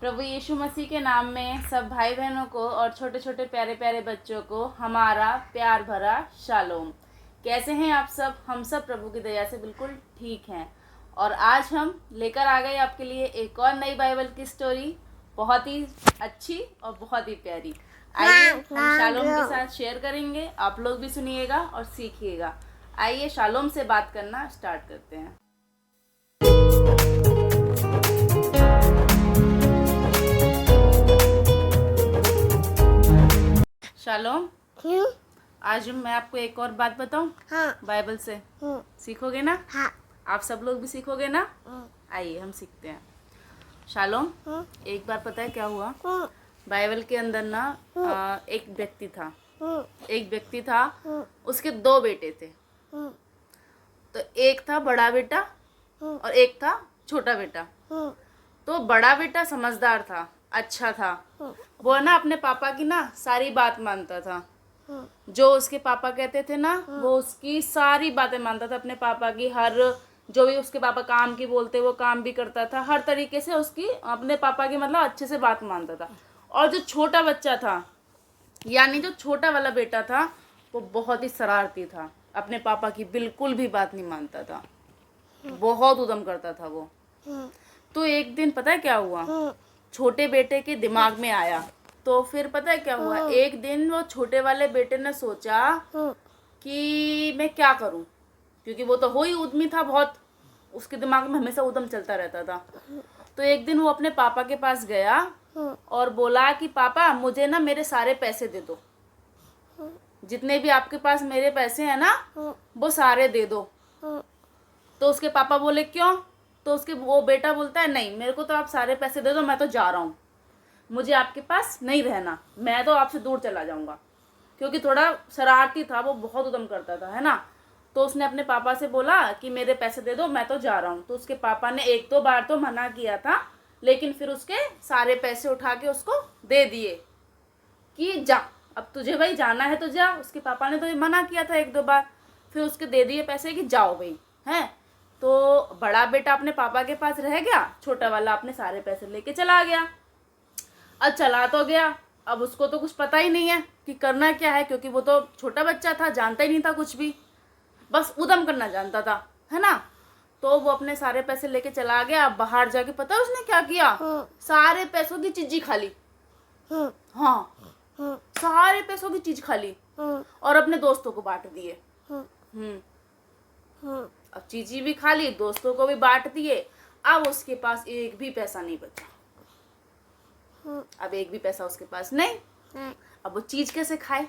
प्रभु यीशु मसीह के नाम में सब भाई बहनों को और छोटे छोटे प्यारे प्यारे बच्चों को हमारा प्यार भरा शालोम। कैसे हैं आप सब? हम सब प्रभु की दया से बिल्कुल ठीक हैं। और आज हम लेकर आ गए आपके लिए एक और नई बाइबल की स्टोरी, बहुत ही अच्छी और बहुत ही प्यारी। आइए हम शालोम के साथ शेयर करेंगे, आप लोग भी सुनिएगा और सीखिएगा। आइए शालोम से बात करना स्टार्ट करते हैं। शालोम, आज मैं आपको एक और बात बताऊं। हाँ। बाइबल से सीखोगे ना? हाँ। आप सब लोग भी सीखोगे ना? आइए हम सीखते हैं। शालोम, एक बार पता है क्या हुआ? बाइबल के अंदर ना एक व्यक्ति था। उसके दो बेटे थे। तो एक था बड़ा बेटा और एक था छोटा बेटा। तो बड़ा बेटा समझदार था, अच्छा था। वो ना अपने पापा की ना सारी बात मानता था। जो उसके पापा कहते थे ना, वो उसकी सारी बातें मानता था। अपने पापा की हर जो भी उसके पापा काम की बोलते वो काम भी करता था। हर तरीके से उसकी अपने पापा की मतलब अच्छे से बात मानता था। और जो छोटा बच्चा था, यानी जो छोटा वाला बेटा था, वो बहुत ही शरारती था। अपने पापा की बिल्कुल भी बात नहीं मानता था, बहुत उद्यम करता था वो। तो एक दिन पता है क्या हुआ? छोटे बेटे के दिमाग में आया। तो फिर पता है क्या हुआ? एक दिन वो छोटे वाले बेटे ने सोचा कि मैं क्या करूं, क्योंकि वो तो हो ही उद्यमी था बहुत, उसके दिमाग में हमेशा उद्यम चलता रहता था। तो एक दिन वो अपने पापा के पास गया और बोला कि पापा मुझे ना मेरे सारे पैसे दे दो, जितने भी आपके पास मेरे पैसे हैं ना वो सारे दे दो। तो उसके पापा बोले क्यों? तो उसके वो बेटा बोलता है नहीं, मेरे को तो आप सारे पैसे दे दो, मैं तो जा रहा हूँ, मुझे आपके पास नहीं रहना, मैं तो आपसे दूर चला जाऊंगा। क्योंकि थोड़ा शरारती था वो, बहुत उद्यम करता था, है ना। तो उसने अपने पापा से बोला कि मेरे पैसे दे दो, मैं तो जा रहा हूँ। तो उसके पापा ने एक दो बार तो मना किया था, लेकिन फिर उसके सारे पैसे उठा के उसको दे दिए कि जा, अब तुझे भाई जाना है तो जा। उसके पापा ने तो मना किया था एक दो बार, फिर उसके दे दिए पैसे कि जाओ भाई, हैं। तो बड़ा बेटा अपने पापा के पास रह गया, छोटा वाला अपने सारे पैसे लेके चला गया। अब चला तो गया, अब उसको तो कुछ पता ही नहीं है कि करना क्या है, क्योंकि वो तो छोटा बच्चा था, जानता ही नहीं था कुछ भी, बस उद्यम करना जानता था, है ना। तो वो अपने सारे पैसे लेके चला गया। अब बाहर जाके पता है उसने क्या किया? सारे पैसों की चीजी खा ली। हाँ, सारे पैसों की चीज खा ली और अपने दोस्तों को बांट दिए। अब चीजी भी खा ली, दोस्तों को भी बांट दिए। अब उसके पास एक भी पैसा नहीं बचा। अब एक भी पैसा उसके पास नहीं। अब वो चीज कैसे खाए,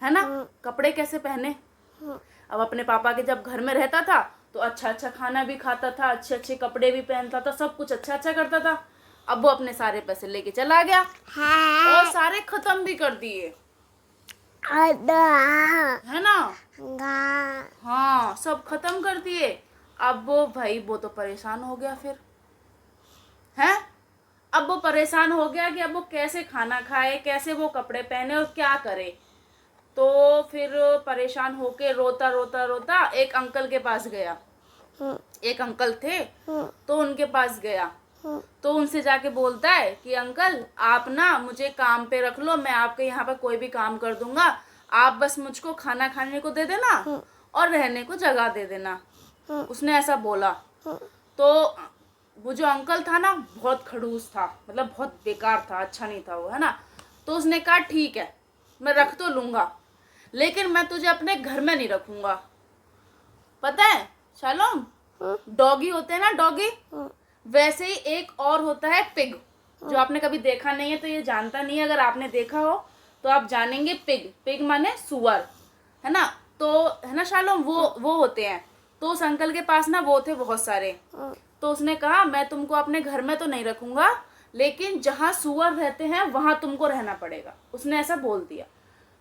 है ना, कपड़े कैसे पहने? अब अपने पापा के जब घर में रहता था तो अच्छा अच्छा खाना भी खाता था, अच्छे अच्छे कपड़े भी पहनता था, सब कुछ अच्छा अच्छा करता था। अब वो अपने सारे पैसे लेके चला गया और सारे खत्म भी कर दिए, है ना। हाँ, सब खत्म कर दिए। अब वो भाई वो तो परेशान हो गया फिर, है। अब वो परेशान हो गया कि अब वो कैसे खाना खाए, कैसे वो कपड़े पहने और क्या करे। तो फिर परेशान होके रोता रोता रोता एक अंकल के पास गया। एक अंकल थे, तो उनके पास गया। तो उनसे जाके बोलता है कि अंकल आप ना मुझे काम पे रख लो, मैं आपके यहाँ पर कोई भी काम कर दूंगा, आप बस मुझको खाना खाने को दे देना और रहने को जगह दे देना। उसने ऐसा बोला। तो वो जो अंकल था ना बहुत खड़ूस था, मतलब बहुत बेकार था, अच्छा नहीं था वो, है ना। तो उसने कहा ठीक है, मैं रख तो लूंगा, लेकिन मैं तुझे अपने घर में नहीं रखूंगा। पता है शालोम, डॉगी होते हैं ना, डॉगी, वैसे ही एक और होता है पिग, जो आपने कभी देखा नहीं है तो ये जानता नहीं है। अगर आपने देखा हो तो आप जानेंगे। पिग, पिग माने सुअर, है ना। तो है ना शालोम, वो होते हैं। तो उस अंकल के पास ना वो थे बहुत सारे। तो उसने कहा मैं तुमको अपने घर में तो नहीं रखूंगा, लेकिन जहाँ सुअर रहते हैं वहां तुमको रहना पड़ेगा। उसने ऐसा बोल दिया।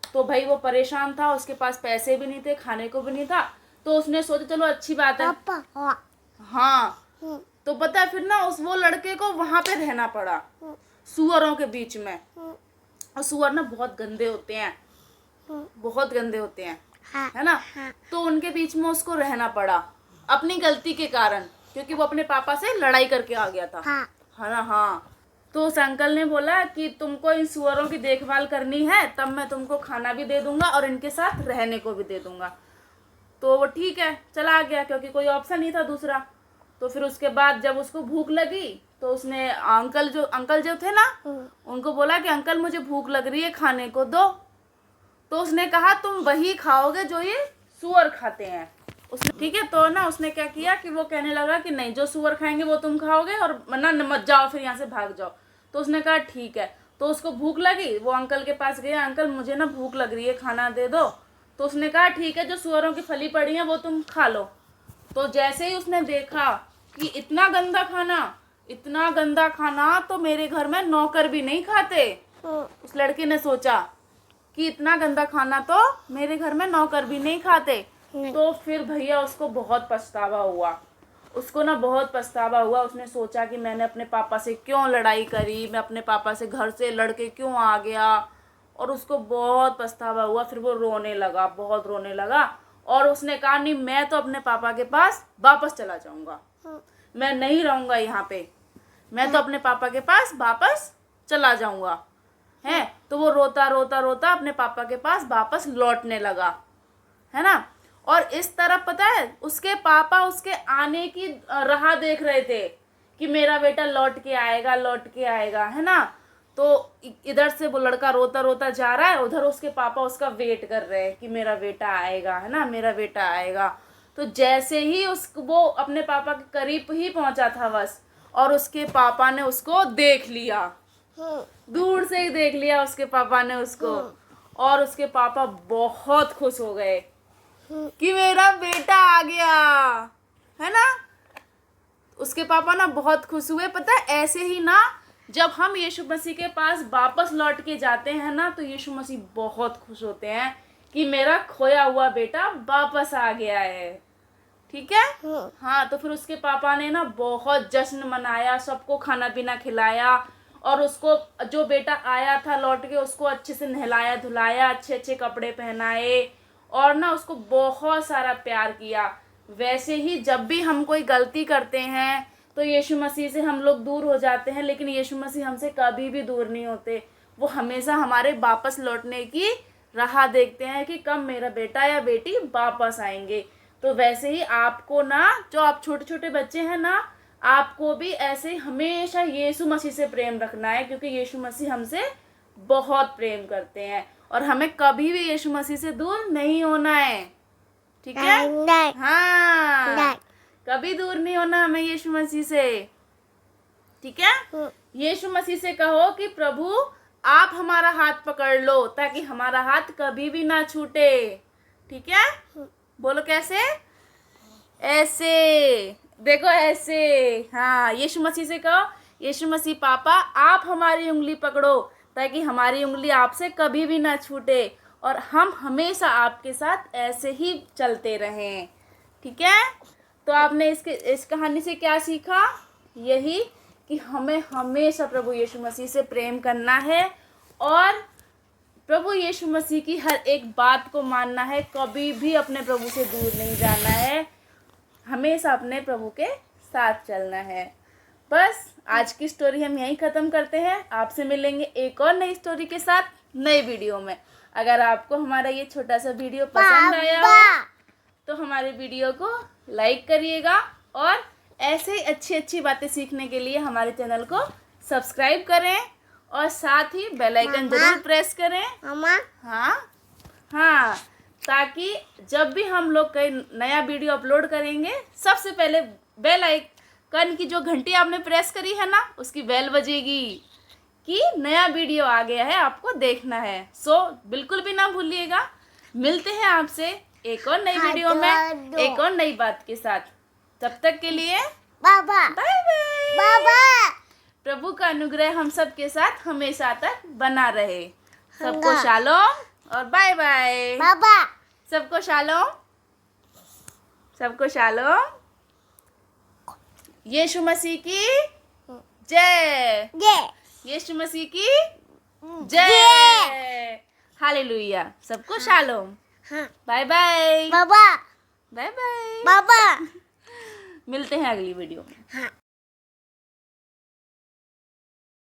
तो भाई वो परेशान था, उसके पास पैसे भी नहीं थे, खाने को भी नहीं था। तो उसने सोचा चलो अच्छी बात है। हाँ, तो पता है फिर ना वो लड़के को वहां पे रहना पड़ा, सुअरों के बीच में। और सुअर ना बहुत गंदे होते हैं, बहुत गंदे होते हैं, है ना। तो उनके बीच में उसको रहना पड़ा अपनी गलती के कारण, क्योंकि वो अपने पापा से लड़ाई करके आ गया था, है ना। हाँ, तो उस अंकल ने बोला कि तुमको इन सुअरों की देखभाल करनी है, तब मैं तुमको खाना भी दे दूंगा और इनके साथ रहने को भी दे दूंगा। तो वो ठीक है चला गया, क्योंकि कोई ऑप्शन नहीं था दूसरा। तो फिर उसके बाद जब उसको भूख लगी तो उसने अंकल जो थे ना, उनको बोला कि अंकल मुझे भूख लग रही है, खाने को दो। तो उसने कहा तुम वही खाओगे जो ये सुअर खाते हैं। उसने ठीक है, तो ना उसने क्या किया कि वो कहने लगा कि नहीं, जो सुअर खाएंगे वो तुम खाओगे और वरना मत जाओ, फिर यहाँ से भाग जाओ। तो उसने कहा ठीक है। तो उसको भूख लगी, वो अंकल के पास गया, अंकल मुझे ना भूख लग रही है, खाना दे दो। तो उसने कहा ठीक है, जो सुअरों की फली पड़ी है वो तुम खा लो। तो जैसे ही उसने देखा कि इतना गंदा खाना तो मेरे घर में नौकर भी नहीं खाते। उस लड़के ने सोचा कि इतना गंदा खाना तो मेरे घर में नौकर भी नहीं खाते। तो फिर भैया उसको बहुत पछतावा हुआ, उसने सोचा कि मैंने अपने पापा से क्यों लड़ाई करी, मैं अपने पापा से घर से लड़ के क्यों आ गया, और उसको बहुत पछतावा हुआ। फिर वो बहुत रोने लगा और उसने कहा नहीं, मैं तो अपने पापा के पास वापस चला जाऊंगा, मैं नहीं रहूंगा यहाँ पे, मैं तो अपने पापा के पास वापस चला जाऊंगा। है तो वो रोता अपने पापा के पास वापस लौटने लगा, है ना। और इस तरफ पता है उसके पापा उसके आने की राह देख रहे थे कि मेरा बेटा लौट के आएगा, है ना। तो इधर से वो लड़का रोता जा रहा है, उधर उसके पापा उसका वेट कर रहे हैं कि मेरा बेटा आएगा, है ना, मेरा बेटा आएगा। तो जैसे ही वो अपने पापा के करीब ही पहुंचा था बस, और उसके पापा ने उसको देख लिया, दूर से ही देख लिया उसके पापा ने उसको। और उसके पापा बहुत खुश हो गए कि मेरा बेटा आ गया, है ना। उसके पापा ना बहुत खुश हुए। पता है ऐसे ही ना जब हम यीशु मसीह के पास वापस लौट के जाते हैं ना, तो यीशु मसीह बहुत खुश होते हैं कि मेरा खोया हुआ बेटा वापस आ गया है, ठीक है। हाँ, तो फिर उसके पापा ने ना बहुत जश्न मनाया, सबको खाना पीना खिलाया, और उसको जो बेटा आया था लौट के उसको अच्छे से नहलाया धुलाया, अच्छे कपड़े पहनाए, और ना उसको बहुत सारा प्यार किया। वैसे ही जब भी हम कोई गलती करते हैं तो यीशु मसीह से हम लोग दूर हो जाते हैं, लेकिन यीशु मसीह हमसे कभी भी दूर नहीं होते। वो हमेशा हमारे वापस लौटने की राह देखते हैं कि कब मेरा बेटा या बेटी वापस आएंगे। तो वैसे ही आपको ना, जो आप छोटे छोटे बच्चे हैं ना, आपको भी ऐसे हमेशा यीशु मसीह से प्रेम रखना है, क्योंकि यीशु मसीह हमसे बहुत प्रेम करते हैं और हमें कभी भी यीशु मसीह से दूर नहीं होना है, ठीक है। हाँ, कभी दूर नहीं होना हमें यीशु मसीह से, ठीक है। यीशु मसीह से कहो कि प्रभु आप हमारा हाथ पकड़ लो ताकि हमारा हाथ कभी भी ना छूटे, ठीक है। बोलो कैसे, ऐसे, देखो ऐसे। हाँ, यीशु मसीह से कहो, यीशु मसीह पापा आप हमारी उंगली पकड़ो ताकि हमारी उंगली आपसे कभी भी ना छूटे और हम हमेशा आपके साथ ऐसे ही चलते रहें, ठीक है। तो आपने इस कहानी से क्या सीखा? यही कि हमें हमेशा प्रभु यीशु मसीह से प्रेम करना है और प्रभु यीशु मसीह की हर एक बात को मानना है, कभी भी अपने प्रभु से दूर नहीं जाना है, हमेशा अपने प्रभु के साथ चलना है। बस आज की स्टोरी हम यहीं ख़त्म करते हैं। आपसे मिलेंगे एक और नई स्टोरी के साथ नए वीडियो में। अगर आपको हमारा ये छोटा सा वीडियो पसंद आया हो तो हमारे वीडियो को लाइक करिएगा और ऐसे ही अच्छी अच्छी बातें सीखने के लिए हमारे चैनल को सब्सक्राइब करें और साथ ही बेल आइकन जरूर प्रेस करें। हाँ, ताकि जब भी हम लोग कोई नया वीडियो अपलोड करेंगे सबसे पहले बेल आइकन की जो घंटी आपने प्रेस करी है ना, उसकी बेल बजेगी कि नया वीडियो आ गया है, आपको देखना है। सो बिल्कुल भी ना भूलिएगा। मिलते हैं आपसे एक और नई वीडियो में एक और नई बात के साथ। तब तक के लिए बाय बाय। प्रभु का अनुग्रह हम सब के साथ हमेशा तक बना रहे। सबको शालोम और बाय बाय। सबको शालोम, सबको शालोम। यीशु मसीह की जय, यीशु मसीह की जय। हालेलुया। सबको shalom. Bye bye. Bye bye. मिलते हैं अगली वीडियो में।